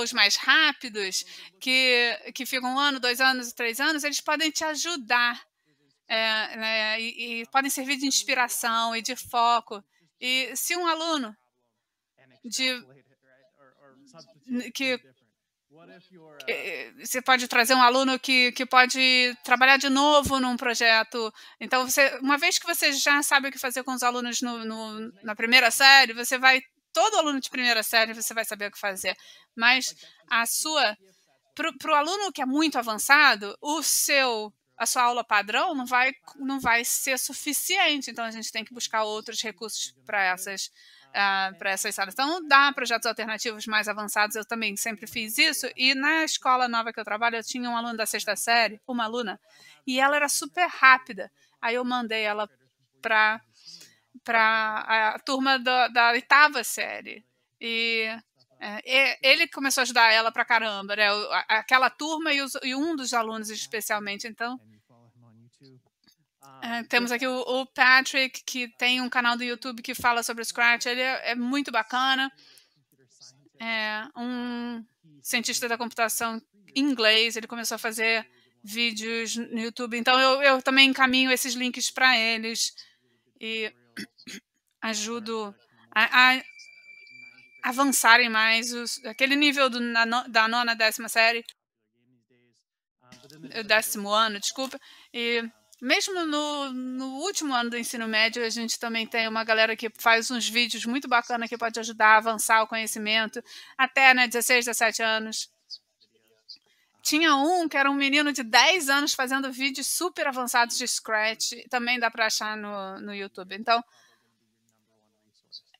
os mais rápidos, que ficam 1 ano, 2 anos, 3 anos, eles podem te ajudar, né, e podem servir de inspiração e de foco. E se um aluno você pode trazer um aluno que pode trabalhar de novo num projeto. Então, uma vez que você já sabe o que fazer com os alunos na primeira série, todo aluno de primeira série você vai saber o que fazer. Mas para o aluno que é muito avançado, a sua aula padrão não vai ser suficiente. Então, a gente tem que buscar outros recursos para essas salas. Então, dá projetos alternativos mais avançados. Eu também sempre fiz isso. E na escola nova que eu trabalho, eu tinha um aluno da 6ª série, uma aluna, e ela era super rápida. Aí eu mandei ela para a turma da 8ª série. E ele começou a ajudar ela pra caramba, né? Aquela turma e um dos alunos especialmente. Então, temos aqui o Patrick, que tem um canal do YouTube que fala sobre o Scratch. Ele é muito bacana. É um cientista da computação inglês. Ele começou a fazer vídeos no YouTube. Então, eu também encaminho esses links para eles e ajudo a avançarem mais. Aquele nível da 9ª, 10ª série, 10º ano, desculpa. E mesmo no último ano do ensino médio, a gente também tem uma galera que faz uns vídeos muito bacanas que pode ajudar a avançar o conhecimento até, né, 16, 17 anos. Tinha um que era um menino de 10 anos fazendo vídeos super avançados de Scratch. Também dá para achar no YouTube. Então,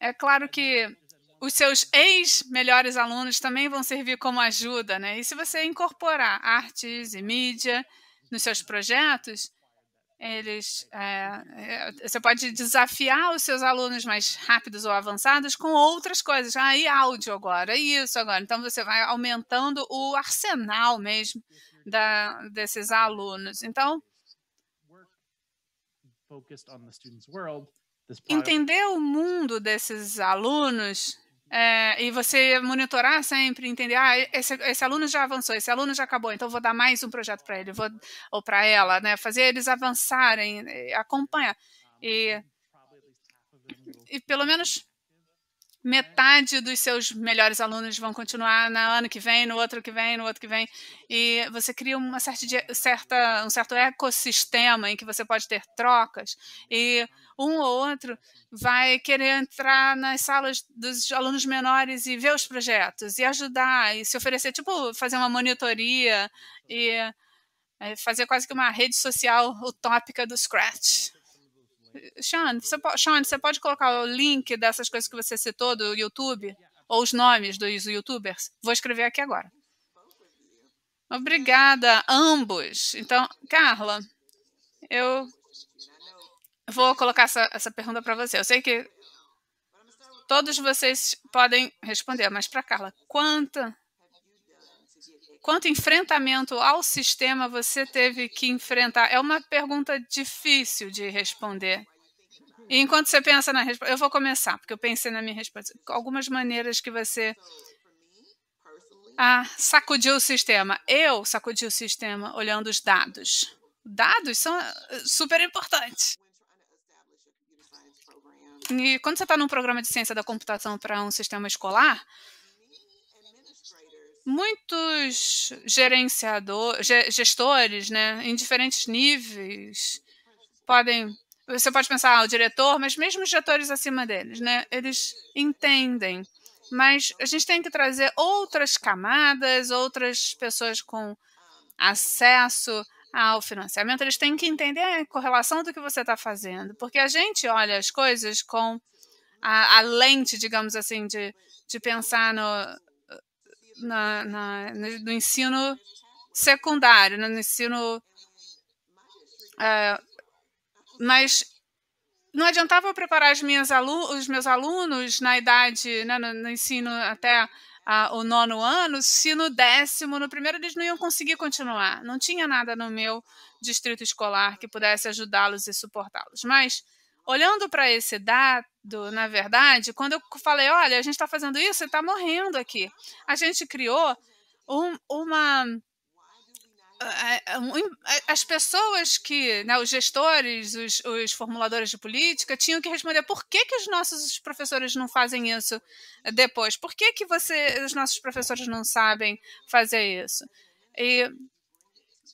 é claro que os seus ex-melhores alunos também vão servir como ajuda, né? E se você incorporar artes e mídia nos seus projetos, você pode desafiar os seus alunos mais rápidos ou avançados com outras coisas. E áudio agora, isso agora. Então, você vai aumentando o arsenal mesmo desses alunos. Então, entender o mundo desses alunos e você monitorar sempre, entender, esse aluno já avançou, esse aluno já acabou, então vou dar mais um projeto para ele, ou para ela, né? Fazer eles avançarem, acompanhar. E pelo menos metade dos seus melhores alunos vão continuar no ano que vem, no outro que vem, no outro que vem. E você cria um certo ecossistema em que você pode ter trocas. E um ou outro vai querer entrar nas salas dos alunos menores e ver os projetos, e ajudar, e se oferecer, tipo, fazer uma monitoria e fazer quase que uma rede social utópica do Scratch. Sean, você pode colocar o link dessas coisas que você citou do YouTube? Ou os nomes dos YouTubers? Vou escrever aqui agora. Obrigada, ambos. Então, Carla, eu vou colocar essa pergunta para você. Eu sei que todos vocês podem responder, mas para Carla, quanto enfrentamento ao sistema você teve que enfrentar? É uma pergunta difícil de responder. E enquanto você pensa na resposta, eu vou começar, porque eu pensei na minha resposta. Algumas maneiras que você sacudiu o sistema. Eu sacudi o sistema olhando os dados. Dados são super importantes. E quando você está num programa de ciência da computação para um sistema escolar, muitos gestores, né, em diferentes níveis, você pode pensar, o diretor, mas mesmo os diretores acima deles, né, eles entendem. Mas a gente tem que trazer outras camadas, outras pessoas com acesso ao financiamento, eles têm que entender a correlação do que você está fazendo, porque a gente olha as coisas com a lente, digamos assim, de pensar no ensino secundário, no ensino... mas não adiantava eu preparar os meus alunos na idade, né, no ensino até o 9º ano, se no 10º, no primeiro, eles não iam conseguir continuar. Não tinha nada no meu distrito escolar que pudesse ajudá-los e suportá-los. Mas, olhando para esse dado, na verdade, quando eu falei, olha, a gente está fazendo isso, você está morrendo aqui. A gente criou as pessoas que, os gestores, os formuladores de política, tinham que responder por que os nossos professores não fazem isso depois? Por que os nossos professores não sabem fazer isso? E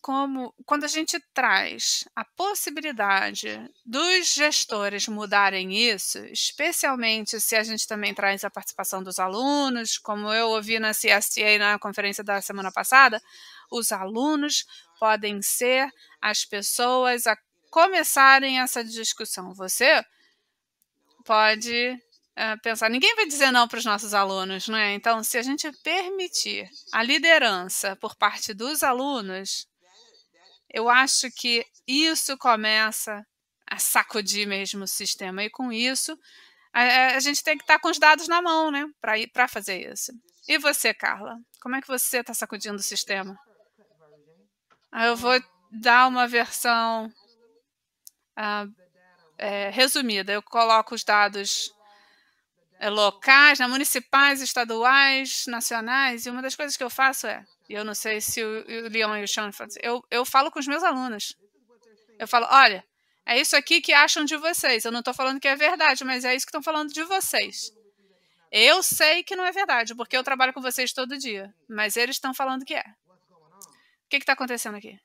quando a gente traz a possibilidade dos gestores mudarem isso, especialmente se a gente também traz a participação dos alunos, como eu ouvi na CSTA na conferência da semana passada, os alunos podem ser as pessoas a começarem essa discussão. Você pode pensar, ninguém vai dizer não para os nossos alunos, não é? Então, se a gente permitir a liderança por parte dos alunos, eu acho que isso começa a sacudir mesmo o sistema. E com isso, a gente tem que estar com os dados na mão, né? Para fazer isso. E você, Carla? Como é que você está sacudindo o sistema? Eu vou dar uma versão resumida. Eu coloco os dados locais, municipais, estaduais, nacionais, e uma das coisas que eu faço e eu não sei se o Leon e o Sean fazem, eu falo com os meus alunos. Eu falo, olha, é isso aqui que acham de vocês. Eu não estou falando que é verdade, mas é isso que estão falando de vocês. Eu sei que não é verdade, porque eu trabalho com vocês todo dia, mas eles estão falando que é. O que está acontecendo aqui?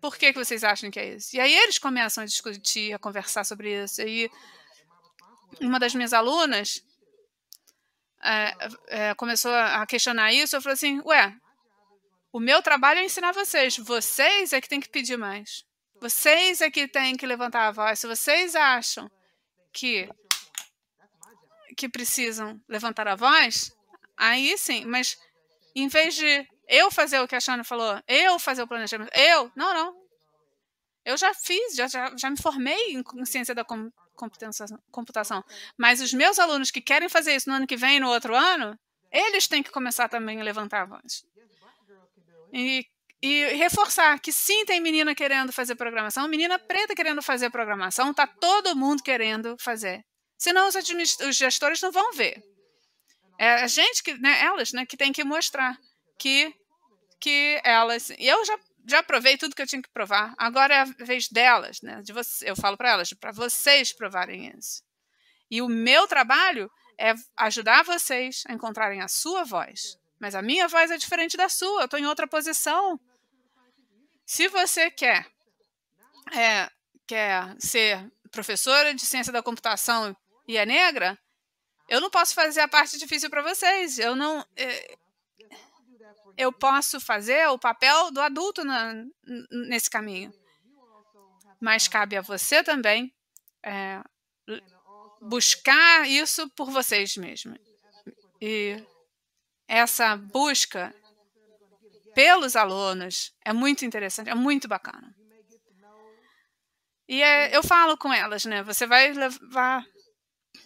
Por que vocês acham que é isso? E aí eles começam a discutir, a conversar sobre isso. E uma das minhas alunas começou a questionar isso. Eu falei assim, o meu trabalho é ensinar vocês. Vocês é que têm que pedir mais. Vocês é que têm que levantar a voz. Se vocês acham que precisam levantar a voz, aí sim. Mas em vez de eu fazer o que a Shana falou, eu fazer o planejamento, não. Eu já fiz, já me formei em ciência da computação. Mas os meus alunos que querem fazer isso no ano que vem e no outro ano, eles têm que começar também a levantar a voz. E reforçar que sim, tem menina querendo fazer programação, menina preta querendo fazer programação, está todo mundo querendo fazer. Senão os gestores não vão ver. É a gente, elas, que tem que mostrar que elas... E eu já provei tudo que eu tinha que provar. Agora é a vez delas, eu falo para elas, para vocês provarem isso. E o meu trabalho é ajudar vocês a encontrarem a sua voz. Mas a minha voz é diferente da sua, eu estou em outra posição. Se você quer ser professora de ciência da computação e é negra, eu não posso fazer a parte difícil para vocês. Eu posso fazer o papel do adulto nesse caminho. Mas cabe a você também buscar isso por vocês mesmos. E essa busca pelos alunos é muito interessante, é muito bacana. E eu falo com elas, né? Você vai levar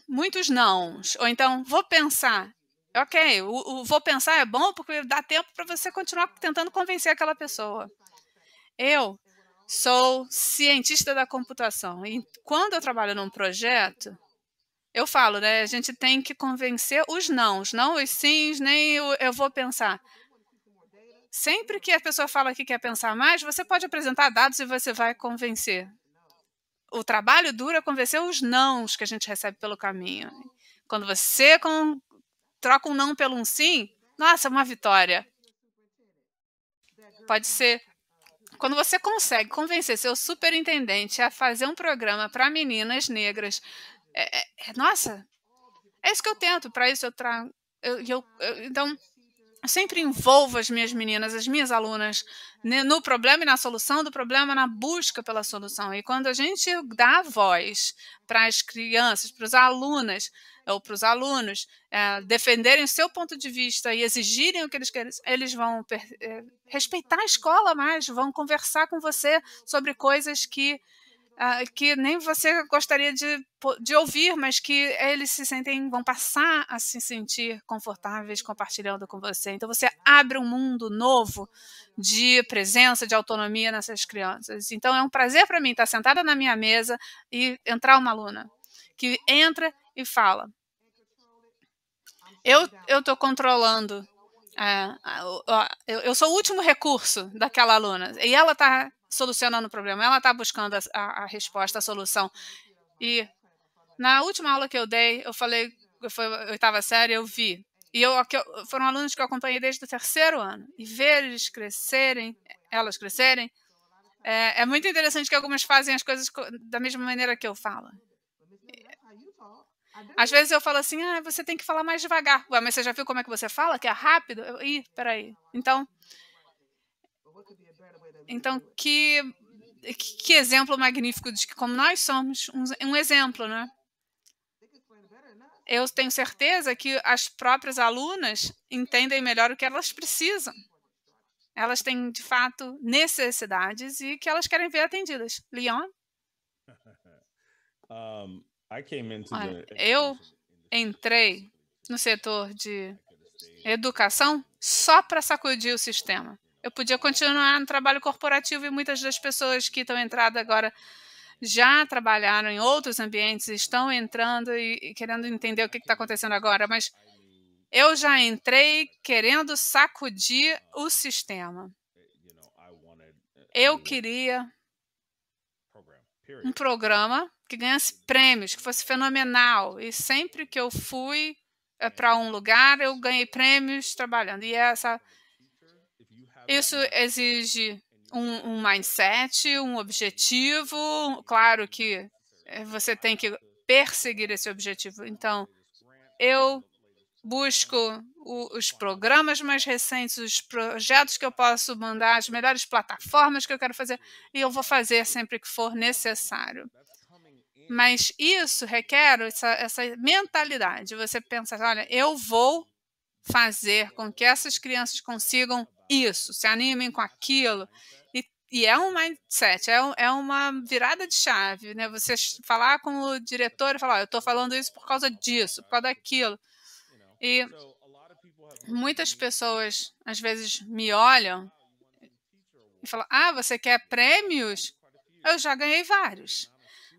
muitos nãos. Ou então, vou pensar. Ok, o vou pensar é bom porque dá tempo para você continuar tentando convencer aquela pessoa. Eu sou cientista da computação. E quando eu trabalho num projeto, eu falo, né? A gente tem que convencer os nãos, não os sims, nem eu vou pensar. Sempre que a pessoa fala que quer pensar mais, você pode apresentar dados e você vai convencer. O trabalho duro é convencer os nãos que a gente recebe pelo caminho. Quando você troca um não pelo um sim, nossa, é uma vitória. Pode ser. Quando você consegue convencer seu superintendente a fazer um programa para meninas negras, nossa, é isso que eu tento. Para isso eu trago. Então, eu sempre envolvo as minhas meninas, as minhas alunas, no problema e na solução do problema, na busca pela solução. E quando a gente dá voz para as crianças, para os alunas ou para os alunos defenderem o seu ponto de vista e exigirem o que eles querem, eles vão respeitar a escola mais, vão conversar com você sobre coisas que nem você gostaria de ouvir, mas que eles vão passar a se sentir confortáveis compartilhando com você. Então, você abre um mundo novo de presença, de autonomia nessas crianças. Então, é um prazer para mim estar sentada na minha mesa e entrar uma aluna que entra e fala. Eu estou controlando. Eu sou o último recurso daquela aluna. E ela está solucionando o problema, ela está buscando a resposta, a solução. E na última aula que eu dei, eu falei, foi a 8ª série, eu vi. E foram alunos que eu acompanhei desde o 3º ano. E ver elas crescerem, é muito interessante que algumas fazem as coisas da mesma maneira que eu falo. Às vezes eu falo assim, você tem que falar mais devagar. Ué, mas você já viu como é que você fala? Que é rápido? Peraí. Então, que exemplo magnífico de que como nós somos um exemplo, né? Eu tenho certeza que as próprias alunas entendem melhor o que elas precisam. Elas têm, de fato, necessidades e que elas querem ver atendidas. Leon? Olha, eu entrei no setor de educação só para sacudir o sistema. Eu podia continuar no trabalho corporativo e muitas das pessoas que estão entrando agora já trabalharam em outros ambientes, estão entrando e querendo entender o que está acontecendo agora, mas eu já entrei querendo sacudir o sistema. Eu queria um programa que ganhasse prêmios, que fosse fenomenal. E sempre que eu fui para um lugar, eu ganhei prêmios trabalhando. E isso exige um mindset, um objetivo. Claro que você tem que perseguir esse objetivo. Então, eu busco os programas mais recentes, os projetos que eu posso mandar, as melhores plataformas que eu quero fazer, e eu vou fazer sempre que for necessário. Mas isso requer essa mentalidade. Você pensa, olha, eu vou fazer com que essas crianças consigam isso, se animem com aquilo. E é um mindset, é uma virada de chave, né? Você falar com o diretor e falar, eu estou falando isso por causa disso, por causa daquilo. E muitas pessoas, às vezes, me olham e falam, você quer prêmios? Eu já ganhei vários.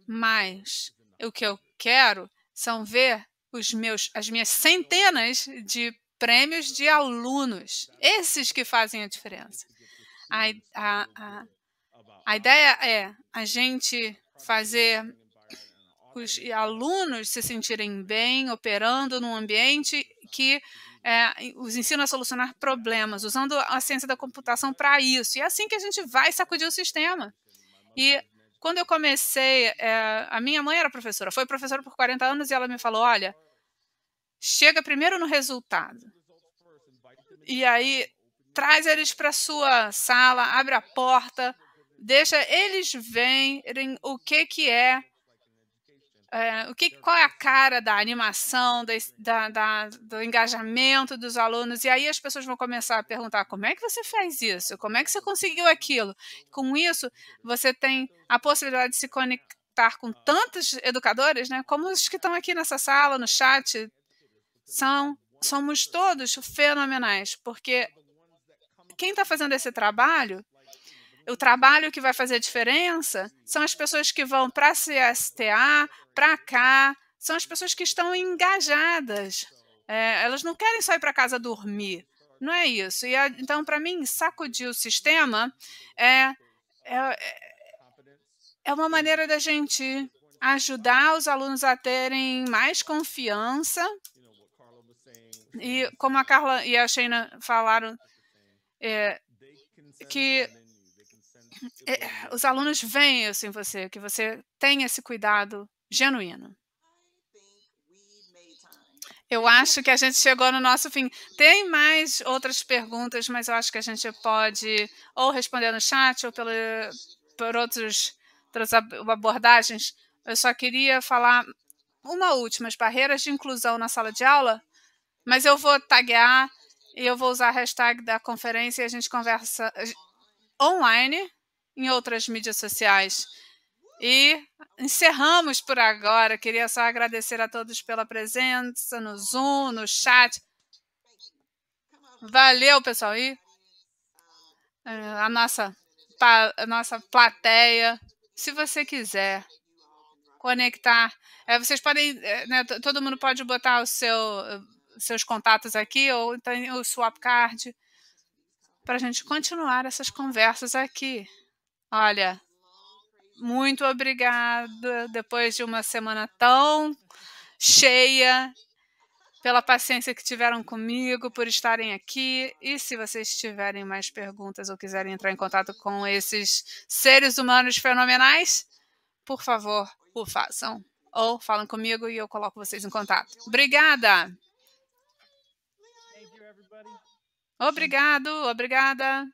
Mas o que eu quero são ver as minhas centenas de prêmios de alunos. Esses que fazem a diferença. A ideia é a gente fazer os alunos se sentirem bem operando num ambiente que os ensina a solucionar problemas, usando a ciência da computação para isso. E é assim que a gente vai sacudir o sistema. E quando eu comecei, a minha mãe era professora, foi professora por 40 anos e ela me falou, olha, chega primeiro no resultado. E aí, traz eles para a sua sala, abre a porta, deixa eles verem o que é, qual é a cara da animação, do engajamento dos alunos. E aí as pessoas vão começar a perguntar, como é que você fez isso? Como é que você conseguiu aquilo? Com isso, você tem a possibilidade de se conectar com tantos educadores, né, como os que estão aqui nessa sala, no chat. Somos todos fenomenais, porque quem está fazendo esse trabalho, o trabalho que vai fazer a diferença são as pessoas que vão para a CSTA, para cá, são as pessoas que estão engajadas. Elas não querem só ir para casa dormir, não é isso. Então, para mim, sacudir o sistema é uma maneira da gente ajudar os alunos a terem mais confiança. E como a Carla e a Sheina falaram, que os alunos veem isso em você, que você tem esse cuidado genuíno. Eu acho que a gente chegou no nosso fim. Tem mais outras perguntas, mas eu acho que a gente pode ou responder no chat ou por outras abordagens. Eu só queria falar uma última, as barreiras de inclusão na sala de aula, mas eu vou taguear e eu vou usar a hashtag da conferência e a gente conversa online em outras mídias sociais. E encerramos por agora. Queria só agradecer a todos pela presença no Zoom, no chat. Valeu, pessoal. E a nossa plateia, se você quiser conectar, vocês podem, né, todo mundo pode botar seus contatos aqui, ou então o swap card, para a gente continuar essas conversas aqui. Olha, muito obrigada, depois de uma semana tão cheia, pela paciência que tiveram comigo, por estarem aqui. E se vocês tiverem mais perguntas ou quiserem entrar em contato com esses seres humanos fenomenais, por favor, o façam. Ou falem comigo e eu coloco vocês em contato. Obrigada! Obrigado, obrigada.